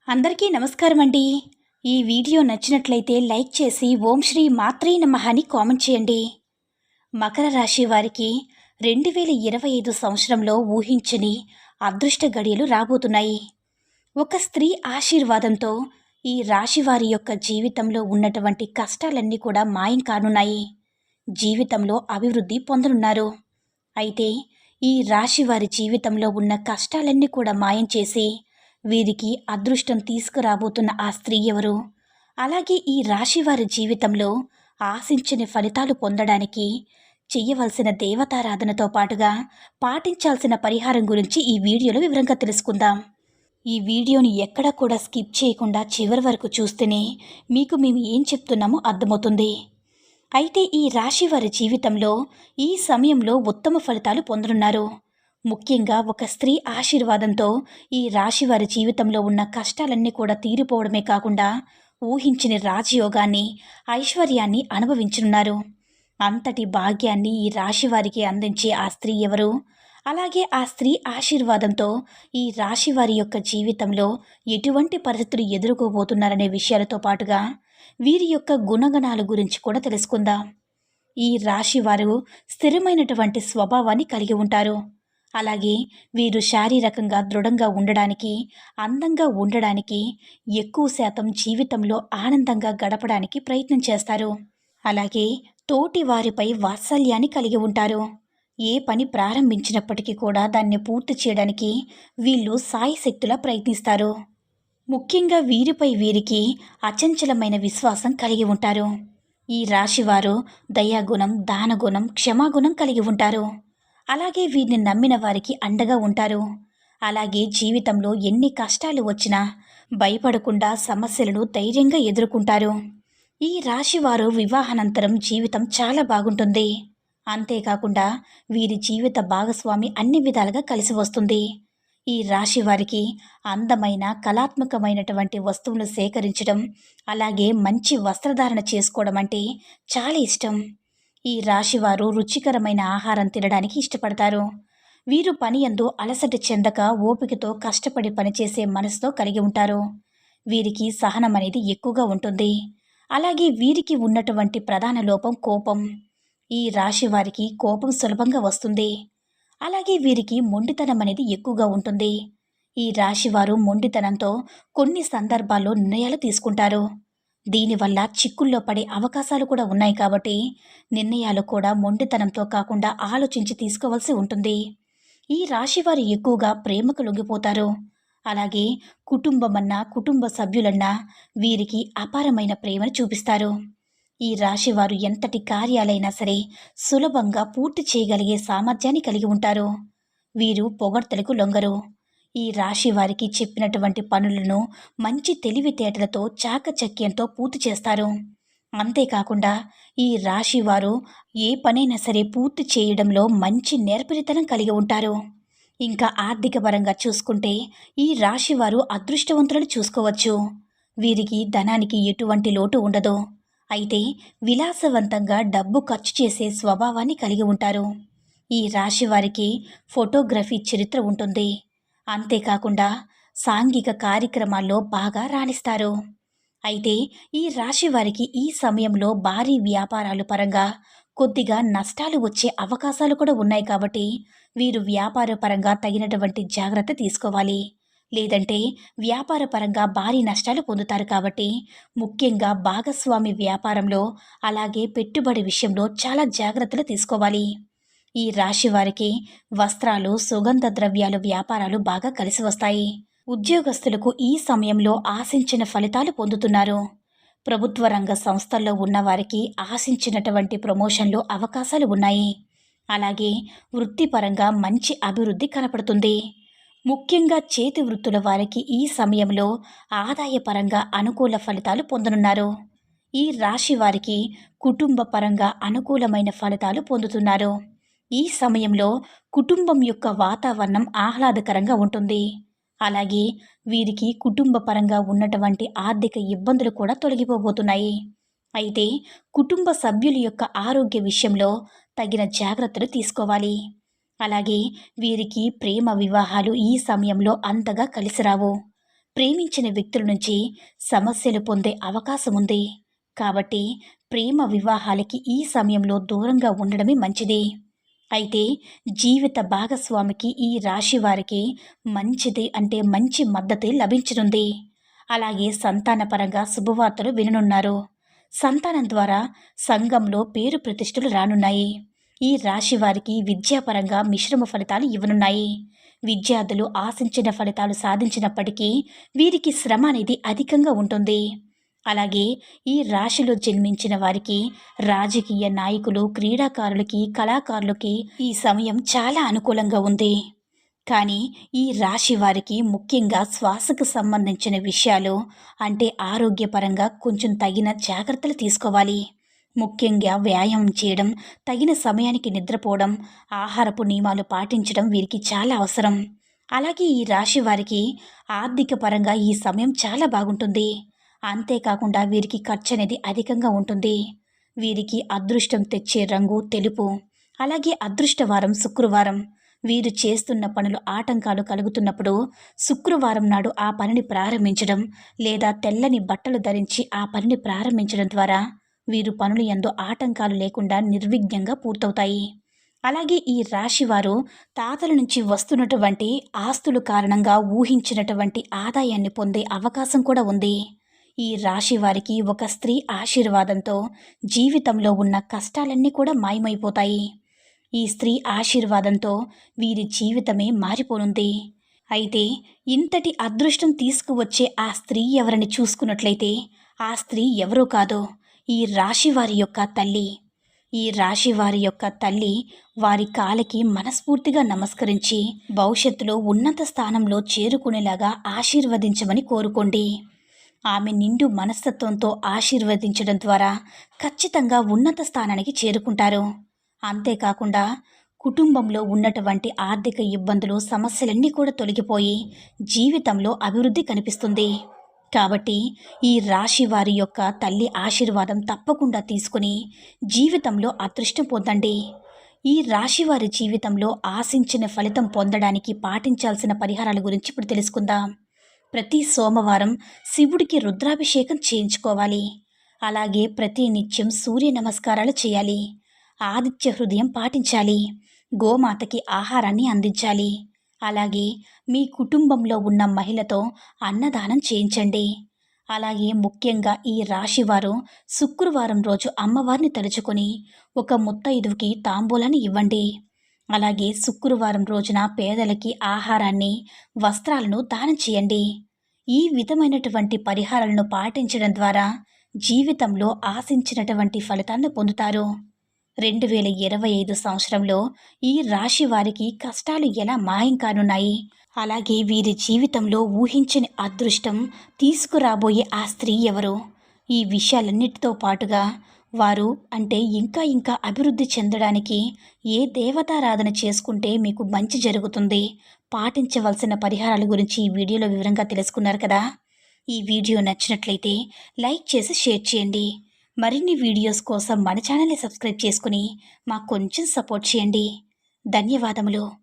అందరికీ నమస్కారం అండి. ఈ వీడియో నచ్చినట్లయితే లైక్ చేసి ఓం శ్రీ మాత్రే నమః అని కామెంట్ చేయండి. మకర రాశి వారికి 2025 సంవత్సరంలో ఊహించని అదృష్ట గడియలు రాబోతున్నాయి. ఒక స్త్రీ ఆశీర్వాదంతో ఈ రాశి వారి యొక్క జీవితంలో ఉన్నటువంటి కష్టాలన్నీ కూడా మాయం కానున్నాయి. జీవితంలో అభివృద్ధి పొందనున్నారు. అయితే ఈ రాశి వారి జీవితంలో ఉన్న కష్టాలన్నీ కూడా మాయం చేసి వీరికి అదృష్టం తీసుకురాబోతున్న ఆ స్త్రీ ఎవరు? అలాగే ఈ రాశి వారి జీవితంలో ఆశించని ఫలితాలు పొందడానికి చెయ్యవలసిన దేవతారాధనతో పాటుగా పాటించాల్సిన పరిహారం గురించి ఈ వీడియోలో వివరంగా తెలుసుకుందాం. ఈ వీడియోని ఎక్కడా కూడా స్కిప్ చేయకుండా చివరి వరకు చూస్తేనే మీకు మేము ఏం చెప్తున్నామో అర్థమవుతుంది. అయితే ఈ రాశి వారి జీవితంలో ఈ సమయంలో ఉత్తమ ఫలితాలు పొందనున్నారు. ముఖ్యంగా ఒక స్త్రీ ఆశీర్వాదంతో ఈ రాశి వారి జీవితంలో ఉన్న కష్టాలన్నీ కూడా తీరిపోవడమే కాకుండా ఊహించని రాజయోగాన్ని, ఐశ్వర్యాన్ని అనుభవించనున్నారు. అంతటి భాగ్యాన్ని ఈ రాశి వారికి అందించే ఆ స్త్రీ ఎవరు? అలాగే ఆ స్త్రీ ఆశీర్వాదంతో ఈ రాశి వారి యొక్క జీవితంలో ఎటువంటి పరిస్థితులు ఎదుర్కోబోతున్నారనే విషయాలతో పాటుగా వీరి యొక్క గుణగణాల గురించి కూడా తెలుసుకుందాం. ఈ రాశి వారు స్థిరమైనటువంటి స్వభావాన్ని కలిగి ఉంటారు. అలాగే వీరు శారీరకంగా దృఢంగా ఉండడానికి, అందంగా ఉండడానికి, ఎక్కువ శాతం జీవితంలో ఆనందంగా గడపడానికి ప్రయత్నం చేస్తారు. అలాగే తోటి వారిపై వాత్సల్యాన్ని కలిగి ఉంటారు. ఏ పని ప్రారంభించినప్పటికీ కూడా దాన్ని పూర్తి చేయడానికి వీళ్ళు సాయశక్తులా ప్రయత్నిస్తారు. ముఖ్యంగా వీరిపై వీరికి అచంచలమైన విశ్వాసం కలిగి ఉంటారు. ఈ రాశివారు దయాగుణం, దానగుణం, క్షమాగుణం కలిగి ఉంటారు. అలాగే వీరిని నమ్మిన వారికి అండగా ఉంటారు. అలాగే జీవితంలో ఎన్ని కష్టాలు వచ్చినా భయపడకుండా సమస్యలను ధైర్యంగా ఎదుర్కొంటారు. ఈ రాశివారు వివాహానంతరం జీవితం చాలా బాగుంటుంది. అంతేకాకుండా వీరి జీవిత భాగస్వామి అన్ని విధాలుగా కలిసి వస్తుంది. ఈ రాశి వారికి అందమైన కళాత్మకమైనటువంటి వస్తువులు సేకరించడం, అలాగే మంచి వస్త్రధారణ చేసుకోవడం అంటే చాలా ఇష్టం. ఈ రాశివారు రుచికరమైన ఆహారం తినడానికి ఇష్టపడతారు. వీరు పని యందు అలసట చెందక ఓపికతో కష్టపడి పనిచేసే మనసుతో కలిగి ఉంటారు. వీరికి సహనం అనేది ఎక్కువగా ఉంటుంది. అలాగే వీరికి ఉన్నటువంటి ప్రధాన లోపం కోపం. ఈ రాశి వారికి కోపం సులభంగా వస్తుంది. అలాగే వీరికి మొండితనం అనేది ఎక్కువగా ఉంటుంది. ఈ రాశివారు మొండితనంతో కొన్ని సందర్భాల్లో నిర్ణయాలు తీసుకుంటారు. దీనివల్ల చిక్కుల్లో పడే అవకాశాలు కూడా ఉన్నాయి కాబట్టి నిర్ణయాలు కూడా మొండితనంతో కాకుండా ఆలోచించి తీసుకోవాల్సి ఉంటుంది. ఈ రాశివారు ఎక్కువగా ప్రేమకు లొంగిపోతారు. అలాగే కుటుంబమన్నా, కుటుంబ సభ్యులన్నా వీరికి అపారమైన ప్రేమను చూపిస్తారు. ఈ రాశివారు ఎంతటి కార్యాలైనా సరే సులభంగా పూర్తి చేయగలిగే సామర్థ్యాన్ని కలిగి ఉంటారు. వీరు పొగడ్తలకు లొంగరు. ఈ రాశి వారికి చెప్పినటువంటి పనులను మంచి తెలివితేటలతో చాకచక్యంతో పూర్తి చేస్తారు. అంతేకాకుండా ఈ రాశి వారు ఏ పనైనా సరే పూర్తి చేయడంలో మంచి నేర్పరితనం కలిగి ఉంటారు. ఇంకా ఆర్థిక పరంగా చూసుకుంటే ఈ రాశి వారు అదృష్టవంతులను చూసుకోవచ్చు. వీరికి ధనానికి ఎటువంటి లోటు ఉండదు. అయితే విలాసవంతంగా డబ్బు ఖర్చు చేసే స్వభావాన్ని కలిగి ఉంటారు. ఈ రాశి వారికి ఫోటోగ్రఫీ చరిత్ర ఉంటుంది. అంతేకాకుండా సాంఘిక కార్యక్రమాల్లో బాగా రాణిస్తారు. అయితే ఈ రాశి వారికి ఈ సమయంలో భారీ వ్యాపారాలు పరంగా కొద్దిగా నష్టాలు వచ్చే అవకాశాలు కూడా ఉన్నాయి కాబట్టి వీరు వ్యాపార పరంగా తగినటువంటి జాగ్రత్త తీసుకోవాలి. లేదంటే వ్యాపార పరంగా భారీ నష్టాలు పొందుతారు కాబట్టి ముఖ్యంగా భాగస్వామి వ్యాపారంలో, అలాగే పెట్టుబడి విషయంలో చాలా జాగ్రత్తలు తీసుకోవాలి. ఈ రాశి వారికి వస్త్రాలు, సుగంధ ద్రవ్యాలు వ్యాపారాలు బాగా కలిసి వస్తాయి. ఉద్యోగస్తులకు ఈ సమయంలో ఆశించిన ఫలితాలు పొందుతున్నారు. ప్రభుత్వ రంగ సంస్థల్లో ఉన్నవారికి ఆశించినటువంటి ప్రమోషన్లు అవకాశాలు ఉన్నాయి. అలాగే వృత్తిపరంగా మంచి అభివృద్ధి కనపడుతుంది. ముఖ్యంగా చేతి వృత్తుల వారికి ఈ సమయంలో ఆదాయపరంగా అనుకూల ఫలితాలు పొందనున్నారు. ఈ రాశి వారికి కుటుంబ పరంగా అనుకూలమైన ఫలితాలు పొందుతున్నారు. ఈ సమయంలో కుటుంబం యొక్క వాతావరణం ఆహ్లాదకరంగా ఉంటుంది. అలాగే వీరికి కుటుంబ పరంగా ఉన్నటువంటి ఆర్థిక ఇబ్బందులు కూడా తొలగిపోబోతున్నాయి. అయితే కుటుంబ సభ్యుల యొక్క ఆరోగ్య విషయంలో తగిన జాగ్రత్తలు తీసుకోవాలి. అలాగే వీరికి ప్రేమ వివాహాలు ఈ సమయంలో అంతగా కలిసిరావు. ప్రేమించిన వ్యక్తుల నుంచి సమస్యలు పొందే అవకాశం ఉంది. కాబట్టి ప్రేమ వివాహాలకి ఈ సమయంలో దూరంగా ఉండడమే మంచిది. అయితే జీవిత భాగస్వామికి ఈ రాశి వారికి మంచిది అంటే మంచి మద్దతు లభించనుంది. అలాగే సంతానపరంగా శుభవార్తలు విననున్నారు. సంతానం ద్వారా సంఘంలో పేరు ప్రతిష్టలు రానున్నాయి. ఈ రాశి వారికి విద్యాపరంగా మిశ్రమ ఫలితాలు ఇవ్వనున్నాయి. విద్యార్థులు ఆశించిన ఫలితాలు సాధించినప్పటికీ వీరికి శ్రమ అనేది అధికంగా ఉంటుంది. అలాగే ఈ రాశిలో జన్మించిన వారికి రాజకీయ నాయకులు, క్రీడాకారులకి, కళాకారులకి ఈ సమయం చాలా అనుకూలంగా ఉంది. కానీ ఈ రాశి వారికి ముఖ్యంగా శ్వాసకు సంబంధించిన విషయాలు అంటే ఆరోగ్యపరంగా కొంచెం తగిన జాగ్రత్తలు తీసుకోవాలి. ముఖ్యంగా వ్యాయామం చేయడం, తగిన సమయానికి నిద్రపోవడం, ఆహారపు నియమాలు పాటించడం వీరికి చాలా అవసరం. అలాగే ఈ రాశి వారికి ఆర్థిక పరంగా ఈ సమయం చాలా బాగుంటుంది. అంతేకాకుండా వీరికి ఖర్చు అనేది అధికంగా ఉంటుంది. వీరికి అదృష్టం తెచ్చే రంగు తెలుపు. అలాగే అదృష్టవారం శుక్రవారం. వీరు చేస్తున్న పనులు ఆటంకాలు కలుగుతున్నప్పుడు శుక్రవారం నాడు ఆ పనిని ప్రారంభించడం లేదా తెల్లని బట్టలు ధరించి ఆ పనిని ప్రారంభించడం ద్వారా వీరు పనులు యందు ఆటంకాలు లేకుండా నిర్విఘ్నంగా పూర్తవుతాయి. అలాగే ఈ రాశివారు తాతల నుంచి వస్తున్నటువంటి ఆస్తుల కారణంగా ఊహించినటువంటి ఆదాయాన్ని పొందే అవకాశం కూడా ఉంది. ఈ రాశి వారికి ఒక స్త్రీ ఆశీర్వాదంతో జీవితంలో ఉన్న కష్టాలన్నీ కూడా మాయమైపోతాయి. ఈ స్త్రీ ఆశీర్వాదంతో వీరి జీవితమే మారిపోనుంది. అయితే ఇంతటి అదృష్టం తీసుకువచ్చే ఆ స్త్రీ ఎవరని చూసుకున్నట్లయితే ఆ స్త్రీ ఎవరో కాదో ఈ రాశివారి యొక్క తల్లి. ఈ రాశివారి యొక్క తల్లి వారి కాలికి మనస్ఫూర్తిగా నమస్కరించి భవిష్యత్తులో ఉన్నత స్థానంలో చేరుకునేలాగా ఆశీర్వదించమని కోరుకోండి. ఆమె నిండు మనస్తత్వంతో ఆశీర్వదించడం ద్వారా ఖచ్చితంగా ఉన్నత స్థానానికి చేరుకుంటారు. అంతేకాకుండా కుటుంబంలో ఉన్నటువంటి ఆర్థిక ఇబ్బందులు, సమస్యలన్నీ కూడా తొలగిపోయి జీవితంలో అభివృద్ధి కనిపిస్తుంది. కాబట్టి ఈ రాశి వారి యొక్క తల్లి ఆశీర్వాదం తప్పకుండా తీసుకుని జీవితంలో అదృష్టం పొందండి. ఈ రాశి వారి జీవితంలో ఆశించిన ఫలితం పొందడానికి పాటించాల్సిన పరిహారాల గురించి ఇప్పుడు తెలుసుకుందాం. ప్రతి సోమవారం శివుడికి రుద్రాభిషేకం చేయించుకోవాలి. అలాగే ప్రతి నిత్యం సూర్య నమస్కారాలు చేయాలి. ఆదిత్య హృదయం పాటించాలి. గోమాతకి ఆహారాన్ని అందించాలి. అలాగే మీ కుటుంబంలో ఉన్న మహిళతో అన్నదానం చేయించండి. అలాగే ముఖ్యంగా ఈ రాశివారు శుక్రవారం రోజు అమ్మవారిని తలుచుకొని ఒక ముత్తైదువుకి తాంబూలాన్ని ఇవ్వండి. అలాగే శుక్రవారం రోజున పేదలకి ఆహారాన్ని, వస్త్రాలను దానం చేయండి. ఈ విధమైనటువంటి పరిహారాలను పాటించడం ద్వారా జీవితంలో ఆశించినటువంటి ఫలితాలను పొందుతారు. 2025 సంవత్సరంలో ఈ రాశి వారికి కష్టాలు ఎలా మాయం కానున్నాయి, అలాగే వీరి జీవితంలో ఊహించని అదృష్టం తీసుకురాబోయే ఆ స్త్రీ ఎవరు, ఈ విషయాలన్నిటితో పాటుగా వారు అంటే ఇంకా అభివృద్ధి చెందడానికి ఏ దేవతారాధన చేసుకుంటే మీకు మంచి జరుగుతుంది, పాటించవలసిన పరిహారాల గురించి ఈ వీడియోలో వివరంగా తెలుసుకున్నారు కదా. ఈ వీడియో నచ్చినట్లయితే లైక్ చేసి షేర్ చేయండి. మరిన్ని వీడియోస్ కోసం మన ఛానల్ని సబ్స్క్రైబ్ చేసుకుని మాకు కొంచెం సపోర్ట్ చేయండి. ధన్యవాదములు.